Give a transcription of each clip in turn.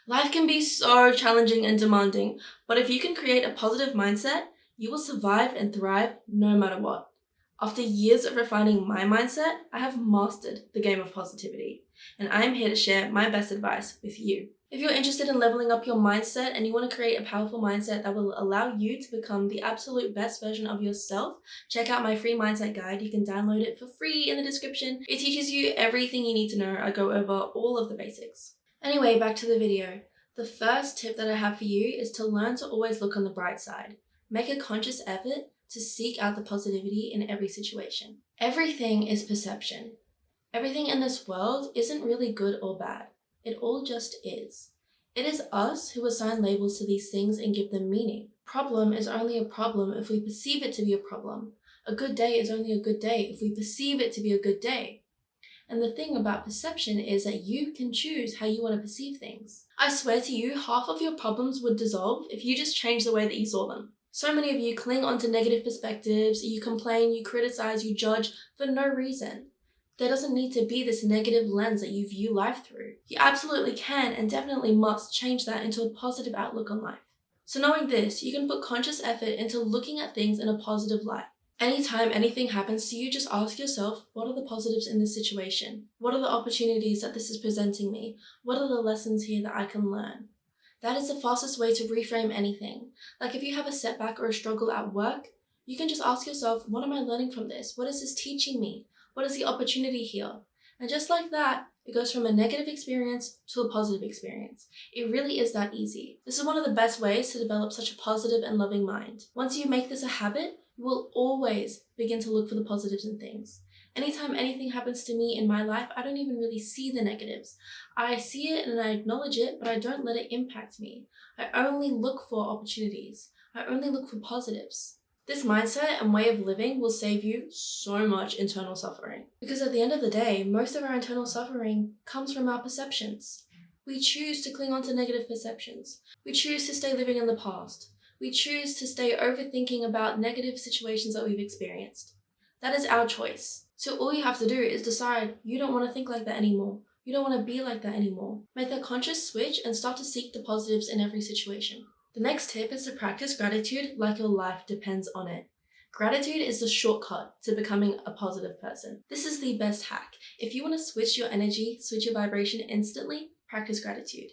Life can be so challenging and demanding, but if you can create a positive mindset, you will survive and thrive no matter what. After years of refining my mindset, I have mastered the game of positivity, and I am here to share my best advice with you. If you're interested in leveling up your mindset and you want to create a powerful mindset that will allow you to become the absolute best version of yourself, check out my free mindset guide. You can download it for free in the description. It teaches you everything you need to know. I go over all of the basics. Anyway, back to the video. The first tip that I have for you is to learn to always look on the bright side. Make a conscious effort to seek out the positivity in every situation. Everything is perception. Everything in this world isn't really good or bad. It all just is. It is us who assign labels to these things and give them meaning. Problem is only a problem if we perceive it to be a problem. A good day is only a good day if we perceive it to be a good day. And the thing about perception is that you can choose how you want to perceive things. I swear to you, half of your problems would dissolve if you just changed the way that you saw them. So many of you cling onto negative perspectives, you complain, you criticize, you judge for no reason. There doesn't need to be this negative lens that you view life through. You absolutely can and definitely must change that into a positive outlook on life. So knowing this, you can put conscious effort into looking at things in a positive light. Anytime anything happens to you, just ask yourself, what are the positives in this situation? What are the opportunities that this is presenting me? What are the lessons here that I can learn? That is the fastest way to reframe anything. Like if you have a setback or a struggle at work, you can just ask yourself, what am I learning from this? What is this teaching me? What is the opportunity here? And just like that, it goes from a negative experience to a positive experience. It really is that easy. This is one of the best ways to develop such a positive and loving mind. Once you make this a habit, you will always begin to look for the positives in things. Anytime anything happens to me in my life, I don't even really see the negatives. I see it and I acknowledge it, but I don't let it impact me. I only look for opportunities. I only look for positives. This mindset and way of living will save you so much internal suffering. Because at the end of the day, most of our internal suffering comes from our perceptions. We choose to cling on to negative perceptions. We choose to stay living in the past. We choose to stay overthinking about negative situations that we've experienced. That is our choice. So all you have to do is decide you don't want to think like that anymore. You don't want to be like that anymore. Make that conscious switch and start to seek the positives in every situation. The next tip is to practice gratitude like your life depends on it. Gratitude is the shortcut to becoming a positive person. This is the best hack. If you want to switch your energy, switch your vibration instantly, practice gratitude.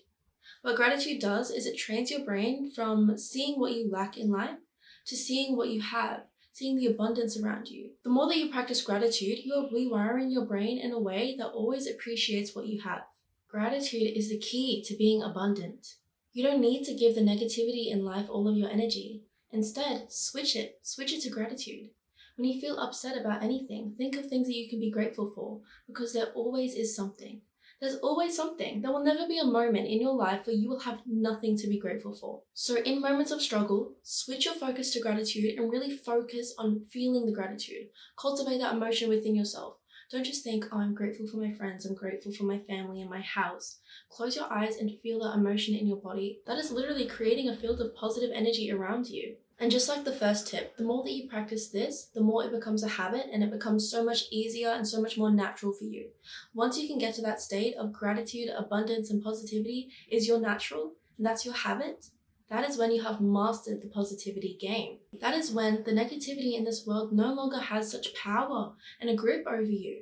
What gratitude does is it trains your brain from seeing what you lack in life to seeing what you have, seeing the abundance around you. The more that you practice gratitude, you are rewiring your brain in a way that always appreciates what you have. Gratitude is the key to being abundant. You don't need to give the negativity in life all of your energy. Instead, switch it to gratitude. When you feel upset about anything, think of things that you can be grateful for, because there always is something. There's always something. There will never be a moment in your life where you will have nothing to be grateful for. So in moments of struggle, switch your focus to gratitude and really focus on feeling the gratitude. Cultivate that emotion within yourself. Don't just think, oh, I'm grateful for my friends, I'm grateful for my family and my house. Close your eyes and feel that emotion in your body. That is literally creating a field of positive energy around you. And just like the first tip, the more that you practice this, the more it becomes a habit and it becomes so much easier and so much more natural for you. Once you can get to that state of gratitude, abundance, and positivity is your natural, and that's your habit, that is when you have mastered the positivity game. That is when the negativity in this world no longer has such power and a grip over you.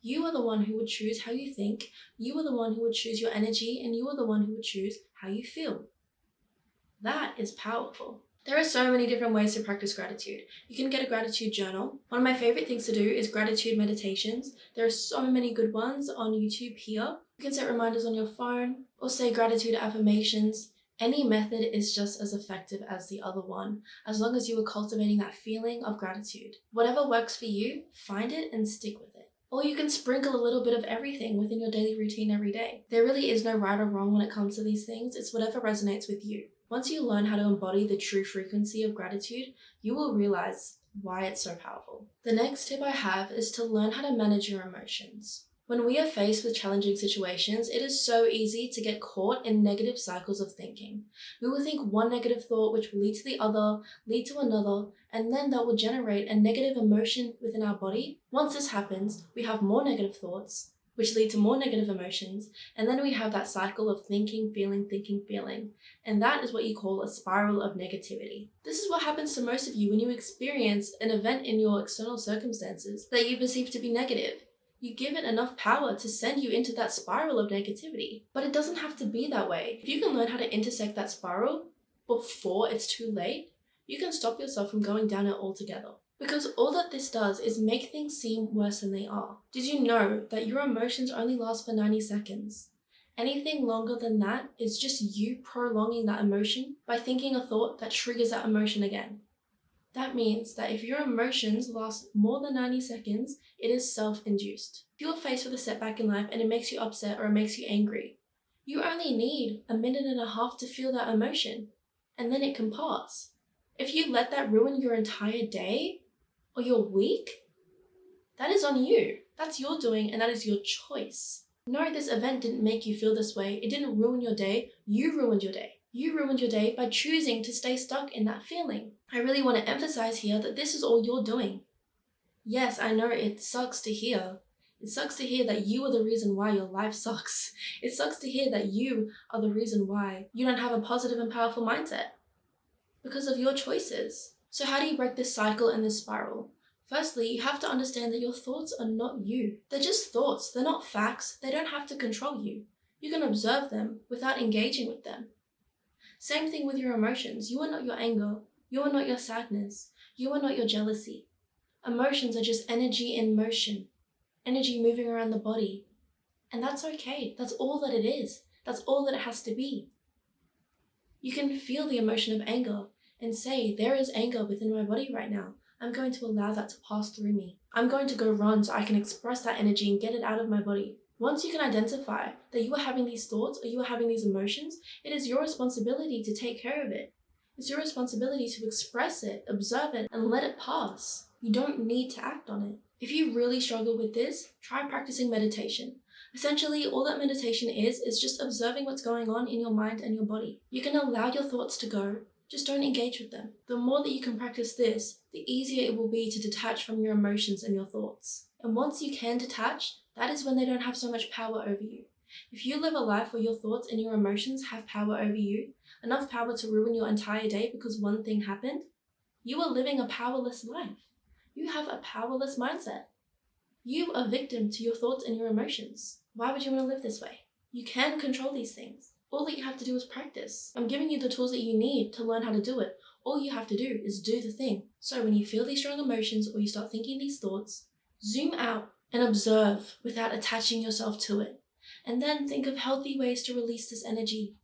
You are the one who would choose how you think, you are the one who would choose your energy, and you are the one who would choose how you feel. That is powerful. There are so many different ways to practice gratitude. You can get a gratitude journal. One of my favorite things to do is gratitude meditations. There are so many good ones on YouTube here. You can set reminders on your phone or say gratitude affirmations. Any method is just as effective as the other one, as long as you are cultivating that feeling of gratitude. Whatever works for you, find it and stick with it. Or you can sprinkle a little bit of everything within your daily routine every day. There really is no right or wrong when it comes to these things. It's whatever resonates with you. Once you learn how to embody the true frequency of gratitude, you will realize why it's so powerful. The next tip I have is to learn how to manage your emotions. When we are faced with challenging situations, it is so easy to get caught in negative cycles of thinking. We will think one negative thought which will lead to the other, lead to another, and then that will generate a negative emotion within our body. Once this happens, we have more negative thoughts, which lead to more negative emotions, and then we have that cycle of thinking, feeling, and that is what you call a spiral of negativity. This is what happens to most of you when you experience an event in your external circumstances that you perceive to be negative. You give it enough power to send you into that spiral of negativity. But it doesn't have to be that way. If you can learn how to intersect that spiral before it's too late, you can stop yourself from going down it altogether. Because all that this does is make things seem worse than they are. Did you know that your emotions only last for 90 seconds? Anything longer than that is just you prolonging that emotion by thinking a thought that triggers that emotion again. That means that if your emotions last more than 90 seconds, it is self-induced. If you are faced with a setback in life and it makes you upset or it makes you angry, you only need a minute and a half to feel that emotion, and then it can pass. If you let that ruin your entire day or your week, that is on you. That's your doing, and that is your choice. No, this event didn't make you feel this way. It didn't ruin your day. You ruined your day. You ruined your day by choosing to stay stuck in that feeling. I really want to emphasize here that this is all you're doing. Yes, I know it sucks to hear. It sucks to hear that you are the reason why your life sucks. It sucks to hear that you are the reason why you don't have a positive and powerful mindset. Because of your choices. So how do you break this cycle and this spiral? Firstly, you have to understand that your thoughts are not you. They're just thoughts. They're not facts. They don't have to control you. You can observe them without engaging with them. Same thing with your emotions. You are not your anger. You are not your sadness. You are not your jealousy. Emotions are just energy in motion. Energy moving around the body. And that's okay. That's all that it is. That's all that it has to be. You can feel the emotion of anger and say, there is anger within my body right now. I'm going to allow that to pass through me. I'm going to go run so I can express that energy and get it out of my body. Once you can identify that you are having these thoughts or you are having these emotions, it is your responsibility to take care of it. It's your responsibility to express it, observe it, and let it pass. You don't need to act on it. If you really struggle with this, try practicing meditation. Essentially, all that meditation is just observing what's going on in your mind and your body. You can allow your thoughts to go, just don't engage with them. The more that you can practice this, the easier it will be to detach from your emotions and your thoughts. And once you can detach, that is when they don't have so much power over you. If you live a life where your thoughts and your emotions have power over you, enough power to ruin your entire day because one thing happened, you are living a powerless life. You have a powerless mindset. You are victim to your thoughts and your emotions. Why would you want to live this way? You can control these things. All that you have to do is practice. I'm giving you the tools that you need to learn how to do it. All you have to do is do the thing. So when you feel these strong emotions or you start thinking these thoughts, zoom out and observe without attaching yourself to it. And then think of healthy ways to release this energy.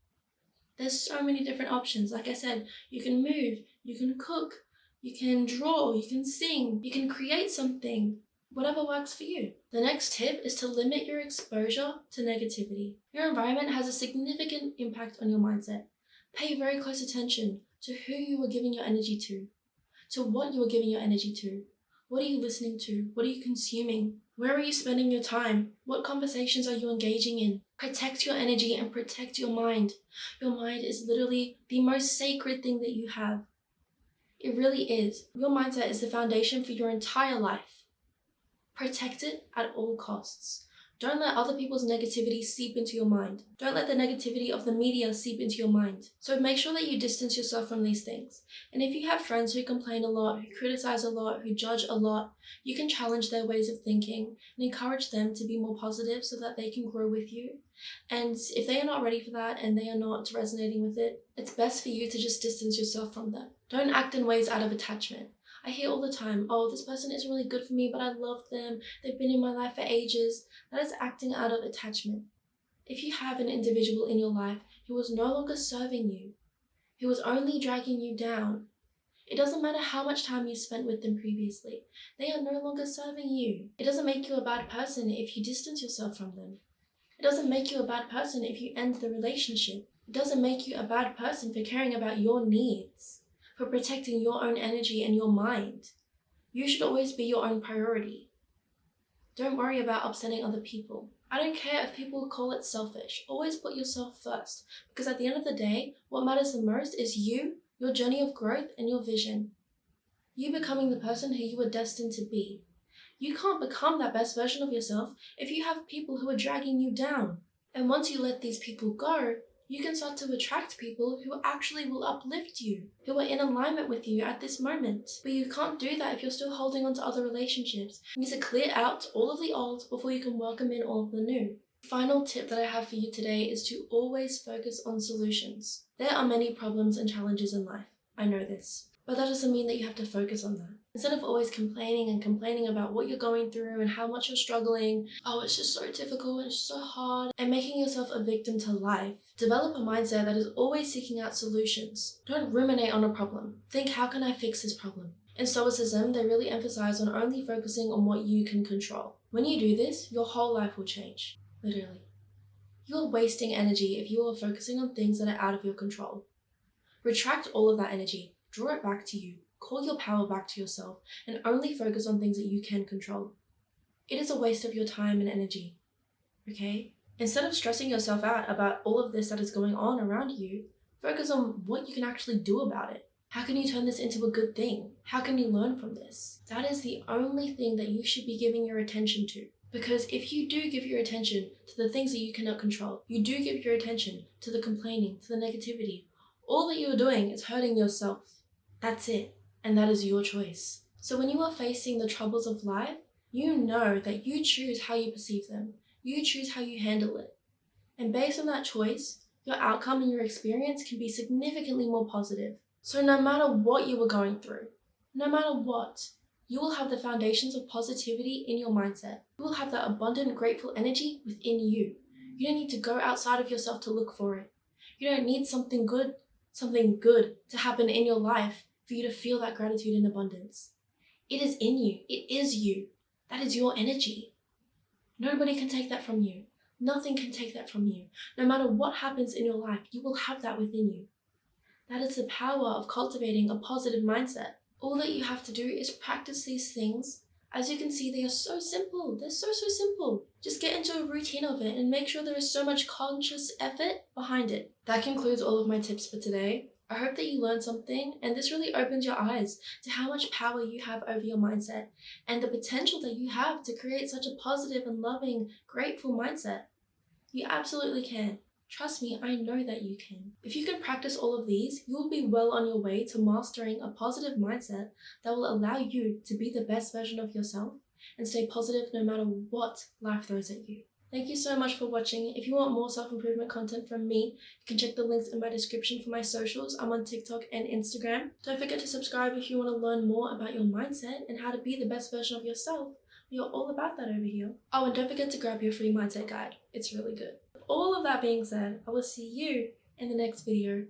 There's so many different options. Like I said, you can move, you can cook, you can draw, you can sing, you can create something. Whatever works for you. The next tip is to limit your exposure to negativity. Your environment has a significant impact on your mindset. Pay very close attention to who you are giving your energy to what you are giving your energy to. What are you listening to? What are you consuming? Where are you spending your time? What conversations are you engaging in? Protect your energy and protect your mind. Your mind is literally the most sacred thing that you have. It really is. Your mindset is the foundation for your entire life. Protect it at all costs. Don't let other people's negativity seep into your mind. Don't let the negativity of the media seep into your mind. So make sure that you distance yourself from these things. And if you have friends who complain a lot, who criticize a lot, who judge a lot, you can challenge their ways of thinking and encourage them to be more positive so that they can grow with you. And if they are not ready for that and they are not resonating with it, it's best for you to just distance yourself from them. Don't act in ways out of attachment. I hear all the time, oh, this person isn't really good for me, but I love them. They've been in my life for ages. That is acting out of attachment. If you have an individual in your life who is no longer serving you, who is only dragging you down, it doesn't matter how much time you spent with them previously. They are no longer serving you. It doesn't make you a bad person if you distance yourself from them. It doesn't make you a bad person if you end the relationship. It doesn't make you a bad person for caring about your needs, for protecting your own energy and your mind. You should always be your own priority. Don't worry about upsetting other people. I don't care if people call it selfish. Always put yourself first, because at the end of the day, what matters the most is you, your journey of growth, and your vision. You becoming the person who you were destined to be. You can't become that best version of yourself if you have people who are dragging you down. And once you let these people go, you can start to attract people who actually will uplift you, who are in alignment with you at this moment. But you can't do that if you're still holding on to other relationships. You need to clear out all of the old before you can welcome in all of the new. Final tip that I have for you today is to always focus on solutions. There are many problems and challenges in life. I know this. But that doesn't mean that you have to focus on that. Instead of always complaining about what you're going through and how much you're struggling, oh, it's just so difficult, it's so hard, and making yourself a victim to life, develop a mindset that is always seeking out solutions. Don't ruminate on a problem. Think, how can I fix this problem? In Stoicism, they really emphasize on only focusing on what you can control. When you do this, your whole life will change. Literally. You are wasting energy if you are focusing on things that are out of your control. Retract all of that energy. Draw it back to you, call your power back to yourself, and only focus on things that you can control. It is a waste of your time and energy, okay? Instead of stressing yourself out about all of this that is going on around you, focus on what you can actually do about it. How can you turn this into a good thing? How can you learn from this? That is the only thing that you should be giving your attention to. Because if you do give your attention to the things that you cannot control, you do give your attention to the complaining, to the negativity, all that you are doing is hurting yourself. That's it, and that is your choice. So when you are facing the troubles of life, you know that you choose how you perceive them. You choose how you handle it. And based on that choice, your outcome and your experience can be significantly more positive. So no matter what you were going through, no matter what, you will have the foundations of positivity in your mindset. You will have that abundant, grateful energy within you. You don't need to go outside of yourself to look for it. You don't need something good to happen in your life for you to feel that gratitude and abundance. It is in you. It is you. That is your energy. Nobody can take that from you. Nothing can take that from you. No matter what happens in your life, you will have that within you. That is the power of cultivating a positive mindset. All that you have to do is practice these things. As you can see, they are so simple. They're so simple. Just get into a routine of it and make sure there is so much conscious effort behind it. That concludes all of my tips for today. I hope that you learned something, and this really opens your eyes to how much power you have over your mindset and the potential that you have to create such a positive and loving, grateful mindset. You absolutely can. Trust me, I know that you can. If you can practice all of these, you will be well on your way to mastering a positive mindset that will allow you to be the best version of yourself and stay positive no matter what life throws at you. Thank you so much for watching. If you want more self-improvement content from me, you can check the links in my description for my socials. I'm on TikTok and Instagram. Don't forget to subscribe if you want to learn more about your mindset and how to be the best version of yourself. We are all about that over here. Oh, and don't forget to grab your free mindset guide. It's really good. All of that being said, I will see you in the next video.